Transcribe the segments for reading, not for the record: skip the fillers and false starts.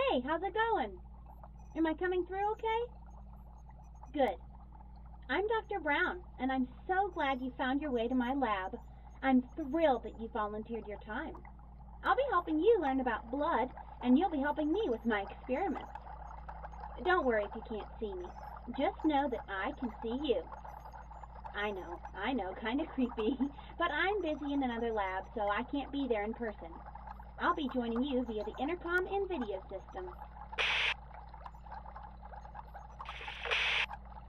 Hey, how's it going? Am I coming through okay? Good. I'm Dr. Brown, and I'm so glad you found your way to my lab. I'm thrilled that you volunteered your time. I'll be helping you learn about blood, and you'll be helping me with my experiments. Don't worry if you can't see me. Just know that I can see you. I know, kinda creepy, but I'm busy in another lab, so I can't be there in person. I'll be joining you via the intercom and video system.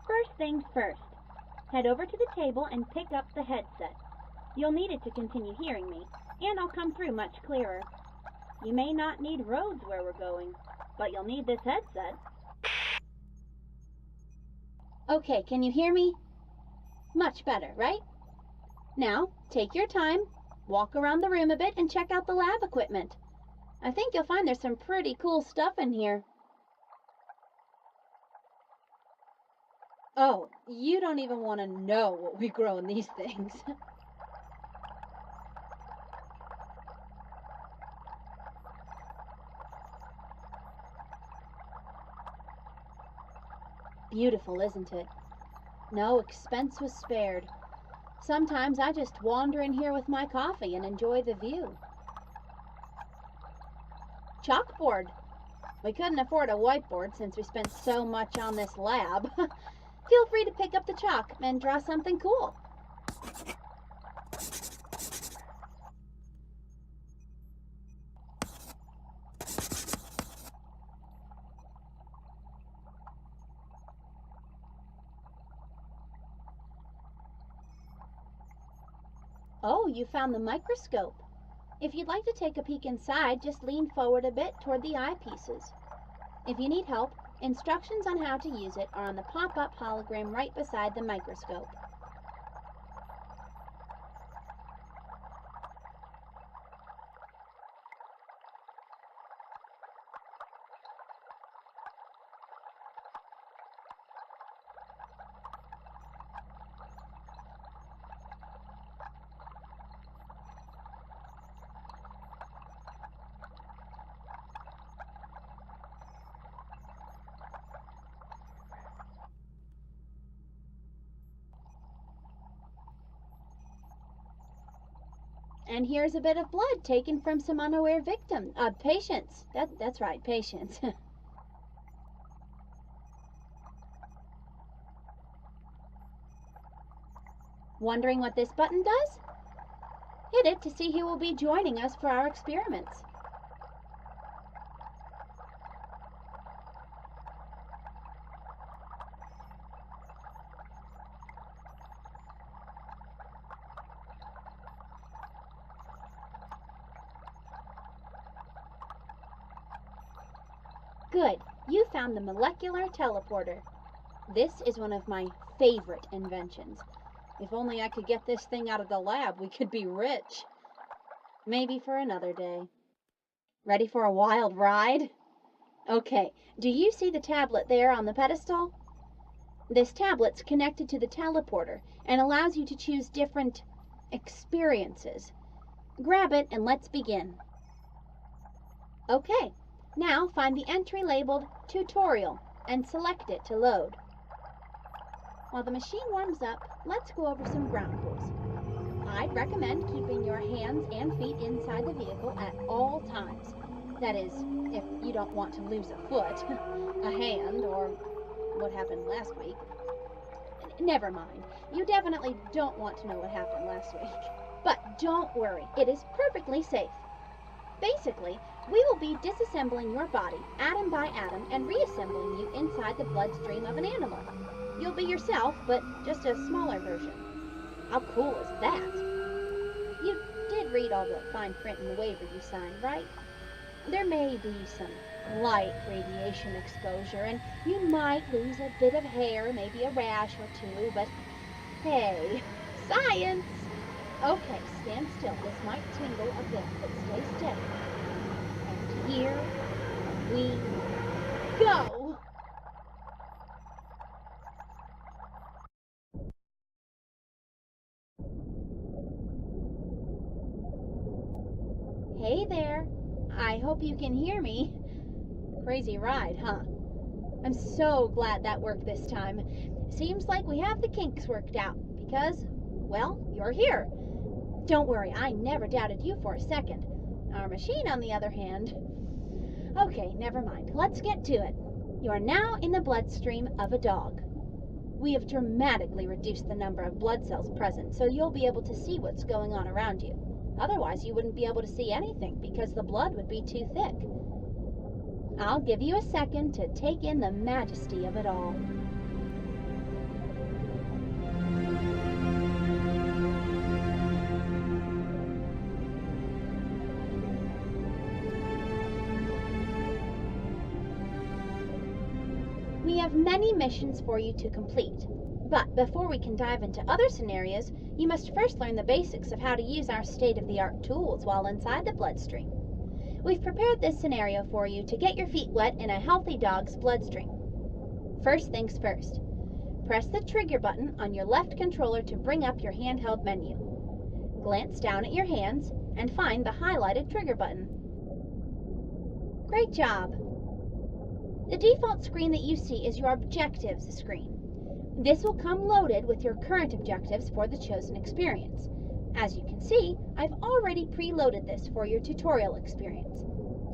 First things first, head over to the table and pick up the headset. You'll need it to continue hearing me, and I'll come through much clearer. You may not need roads where we're going, but you'll need this headset. Okay, can you hear me? Much better, right? Now, take your time, walk around the room a bit, and check out the lab equipment. I think you'll find there's some pretty cool stuff in here. Oh, you don't even want to know what we grow in these things. Beautiful, isn't it? No expense was spared. Sometimes I just wander in here with my coffee and enjoy the view. Chalkboard. We couldn't afford a whiteboard since we spent so much on this lab. Feel free to pick up the chalk and draw something cool. Oh, you found the microscope. If you'd like to take a peek inside, just lean forward a bit toward the eyepieces. If you need help, instructions on how to use it are on the pop-up hologram right beside the microscope. And here's a bit of blood taken from some unaware patients. That's right, patients. Wondering what this button does? Hit it to see who will be joining us for our experiments. Good, you found the molecular teleporter. This is one of my favorite inventions. If only I could get this thing out of the lab, we could be rich. Maybe for another day. Ready for a wild ride? Okay, do you see the tablet there on the pedestal? This tablet's connected to the teleporter and allows you to choose different experiences. Grab it and let's begin. Okay, now find the entry labeled Tutorial and select it to load. While the machine warms up, let's go over some ground rules. I'd recommend keeping your hands and feet inside the vehicle at all times. That is, if you don't want to lose a foot, a hand, or what happened last week. Never mind. You definitely don't want to know what happened last week. But don't worry, it is perfectly safe. Basically, we will be disassembling your body atom by atom and reassembling you inside the bloodstream of an animal. You'll be yourself, but just a smaller version. How cool is that? You did read all the fine print in the waiver you signed, right? There may be some light radiation exposure, and you might lose a bit of hair, maybe a rash or two, but hey, science! Okay, stand still. This might tingle a bit, but stay steady. And here we go! Hey there. I hope you can hear me. Crazy ride, huh? I'm so glad that worked this time. Seems like we have the kinks worked out because, well, you're here. Don't worry, I never doubted you for a second. Our machine, on the other hand... Okay, never mind. Let's get to it. You are now in the bloodstream of a dog. We have dramatically reduced the number of blood cells present, so you'll be able to see what's going on around you. Otherwise, you wouldn't be able to see anything because the blood would be too thick. I'll give you a second to take in the majesty of it all. We have many missions for you to complete, but before we can dive into other scenarios, you must first learn the basics of how to use our state-of-the-art tools while inside the bloodstream. We've prepared this scenario for you to get your feet wet in a healthy dog's bloodstream. First things first, press the trigger button on your left controller to bring up your handheld menu. Glance down at your hands and find the highlighted trigger button. Great job! The default screen that you see is your objectives screen. This will come loaded with your current objectives for the chosen experience. As you can see, I've already preloaded this for your tutorial experience.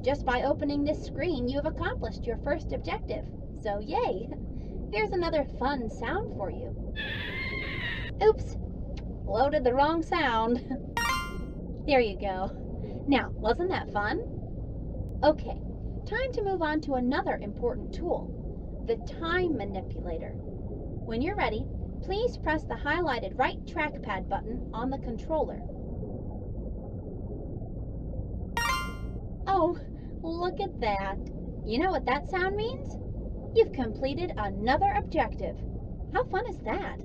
Just by opening this screen, you have accomplished your first objective. So yay! Here's another fun sound for you. Oops! Loaded the wrong sound. There you go. Now, wasn't that fun? Okay, time to move on to another important tool, the time manipulator. When you're ready, please press the highlighted right trackpad button on the controller. Oh, look at that. You know what that sound means? You've completed another objective. How fun is that?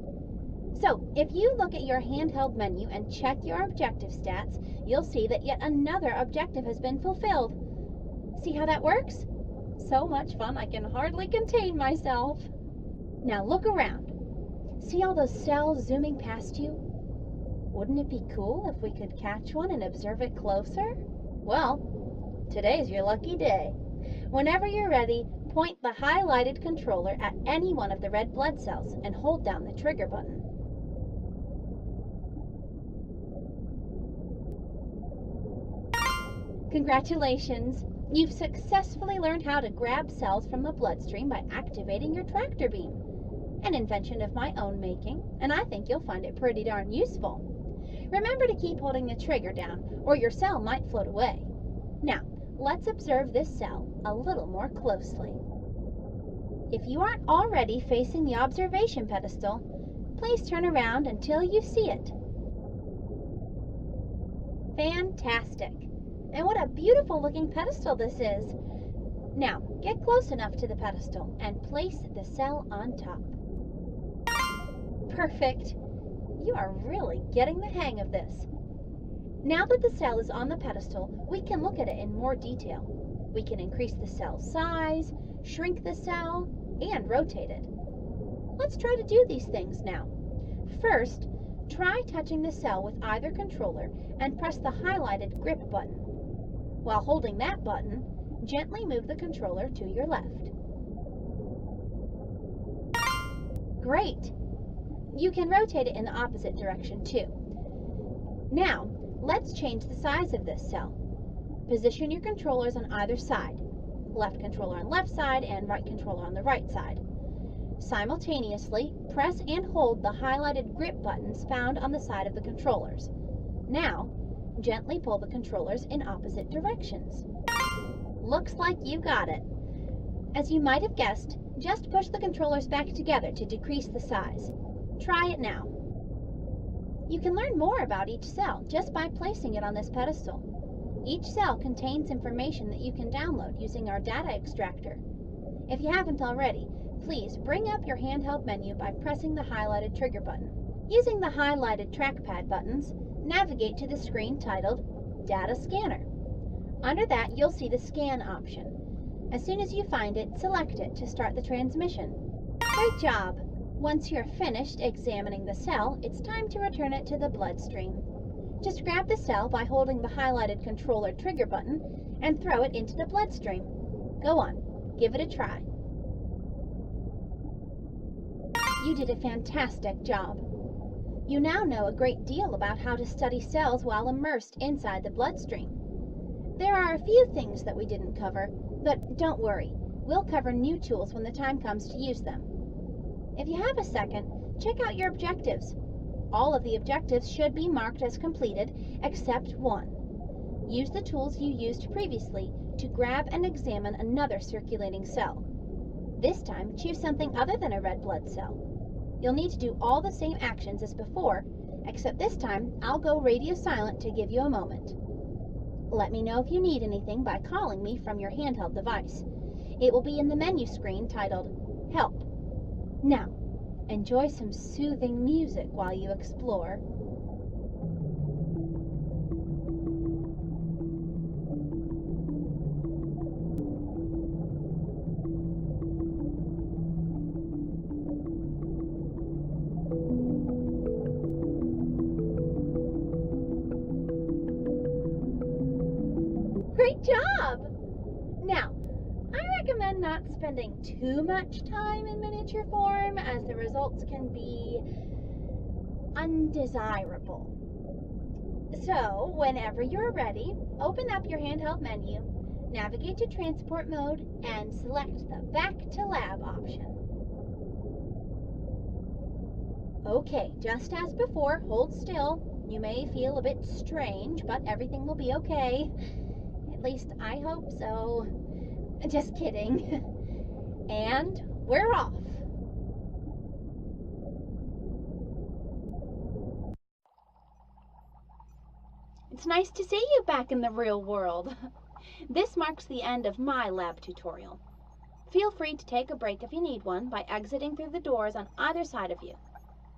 So, if you look at your handheld menu and check your objective stats, you'll see that yet another objective has been fulfilled. See how that works? So much fun I can hardly contain myself. Now look around. See all those cells zooming past you? Wouldn't it be cool if we could catch one and observe it closer? Well, today's your lucky day. Whenever you're ready, point the highlighted controller at any one of the red blood cells and hold down the trigger button. Congratulations! You've successfully learned how to grab cells from the bloodstream by activating your tractor beam. An invention of my own making, and I think you'll find it pretty darn useful. Remember to keep holding the trigger down, or your cell might float away. Now, let's observe this cell a little more closely. If you aren't already facing the observation pedestal, please turn around until you see it. Fantastic! And what a beautiful looking pedestal this is! Now, get close enough to the pedestal and place the cell on top. Perfect! You are really getting the hang of this. Now that the cell is on the pedestal, we can look at it in more detail. We can increase the cell's size, shrink the cell, and rotate it. Let's try to do these things now. First, try touching the cell with either controller and press the highlighted grip button. While holding that button, gently move the controller to your left. Great! You can rotate it in the opposite direction too. Now, let's change the size of this cell. Position your controllers on either side. Left controller on left side and right controller on the right side. Simultaneously, press and hold the highlighted grip buttons found on the side of the controllers. Now, gently pull the controllers in opposite directions. Looks like you got it. As you might have guessed, just push the controllers back together to decrease the size. Try it now. You can learn more about each cell just by placing it on this pedestal. Each cell contains information that you can download using our data extractor. If you haven't already, please bring up your handheld menu by pressing the highlighted trigger button. Using the highlighted trackpad buttons, navigate to the screen titled Data Scanner. Under that, you'll see the Scan option. As soon as you find it, select it to start the transmission. Great job! Once you're finished examining the cell, it's time to return it to the bloodstream. Just grab the cell by holding the highlighted controller trigger button and throw it into the bloodstream. Go on, Give it a try. You did a fantastic job. You now know a great deal about how to study cells while immersed inside the bloodstream. There are a few things that we didn't cover, but don't worry. We'll cover new tools when the time comes to use them. If you have a second, check out your objectives. All of the objectives should be marked as completed, except one. Use the tools you used previously to grab and examine another circulating cell. This time, choose something other than a red blood cell. You'll need to do all the same actions as before, except this time I'll go radio silent to give you a moment. Let me know if you need anything by calling me from your handheld device. It will be in the menu screen titled Help. Now, enjoy some soothing music while you explore. Great job! Now, I recommend not spending too much time in miniature form as the results can be undesirable. So, whenever you're ready, open up your handheld menu, navigate to transport mode, and select the Back to Lab option. Okay, just as before, hold still. You may feel a bit strange, but everything will be okay. At least I hope so. Just kidding. And we're off. It's nice to see you back in the real world. This marks the end of my lab tutorial. Feel free to take a break if you need one by exiting through the doors on either side of you.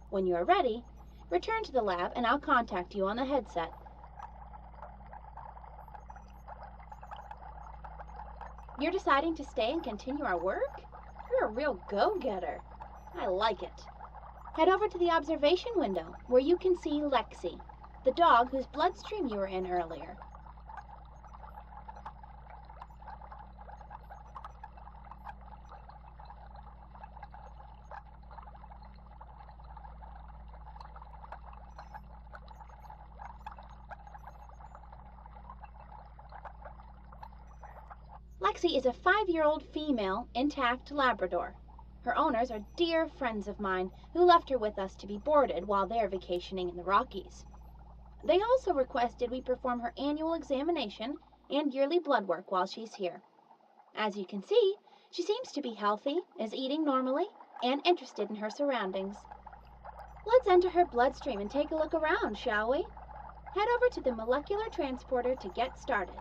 When you are ready, return to the lab and I'll contact you on the headset. You're deciding to stay and continue our work? You're a real go-getter. I like it. Head over to the observation window where you can see Lexi, the dog whose bloodstream you were in earlier. Lexi is a 5-year-old female, intact Labrador. Her owners are dear friends of mine who left her with us to be boarded while they're vacationing in the Rockies. They also requested we perform her annual examination and yearly blood work while she's here. As you can see, she seems to be healthy, is eating normally, and interested in her surroundings. Let's enter her bloodstream and take a look around, shall we? Head over to the molecular transporter to get started.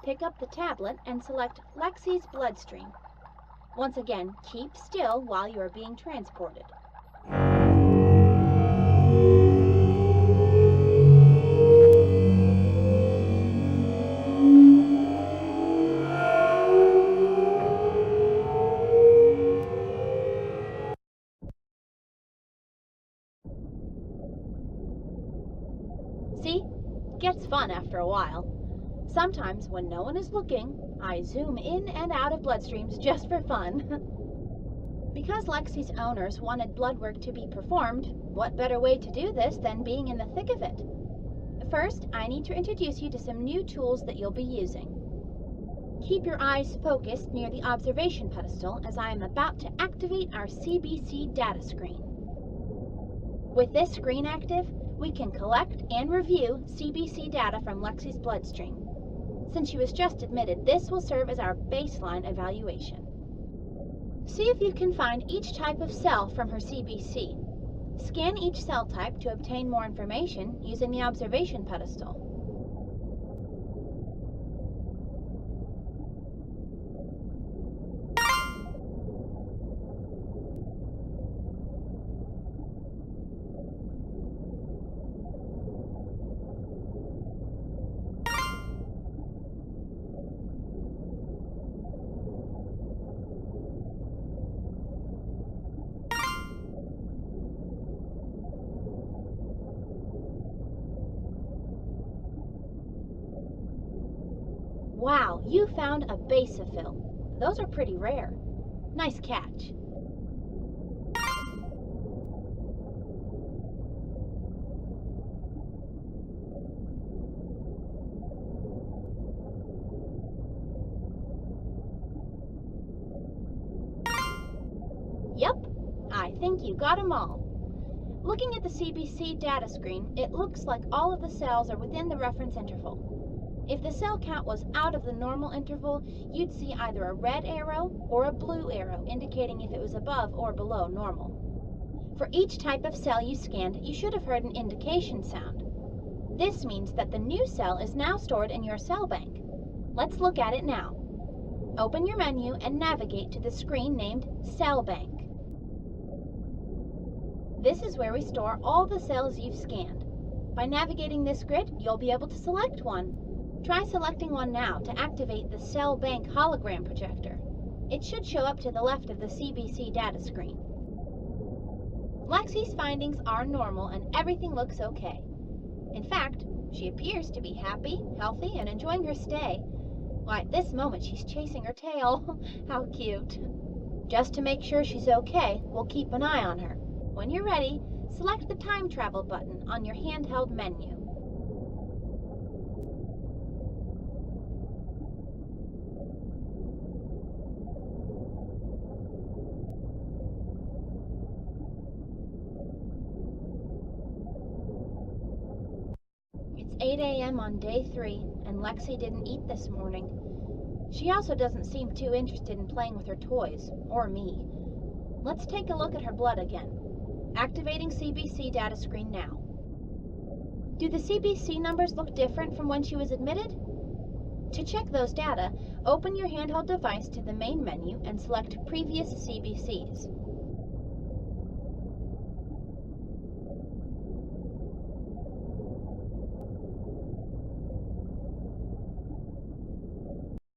Pick up the tablet and select Lexi's bloodstream. Once again, keep still while you are being transported. See? Gets fun after a while. Sometimes, when no one is looking, I zoom in and out of bloodstreams just for fun. Because Lexi's owners wanted blood work to be performed, what better way to do this than being in the thick of it? First, I need to introduce you to some new tools that you'll be using. Keep your eyes focused near the observation pedestal as I am about to activate our CBC data screen. With this screen active, we can collect and review CBC data from Lexi's bloodstream. Since she was just admitted, this will serve as our baseline evaluation. See if you can find each type of cell from her CBC. Scan each cell type to obtain more information using the observation pedestal. Wow, you found a basophil. Those are pretty rare. Nice catch. Yep, I think you got 'em all. Looking at the CBC data screen, it looks like all of the cells are within the reference interval. If the cell count was out of the normal interval, you'd see either a red arrow or a blue arrow indicating if it was above or below normal. For each type of cell you scanned, you should have heard an indication sound. This means that the new cell is now stored in your cell bank. Let's look at it now. Open your menu and navigate to the screen named Cell Bank. This is where we store all the cells you've scanned. By navigating this grid, you'll be able to select one. Try selecting one now to activate the Cell Bank hologram projector. It should show up to the left of the CBC data screen. Lexi's findings are normal and everything looks okay. In fact, she appears to be happy, healthy, and enjoying her stay. Why, at this moment she's chasing her tail. How cute. Just to make sure she's okay, we'll keep an eye on her. When you're ready, select the time travel button on your handheld menu. It's 8 a.m. on day 3, and Lexi didn't eat this morning. She also doesn't seem too interested in playing with her toys, or me. Let's take a look at her blood again. Activating CBC data screen now. Do the CBC numbers look different from when she was admitted? To check those data, open your handheld device to the main menu and select Previous CBCs.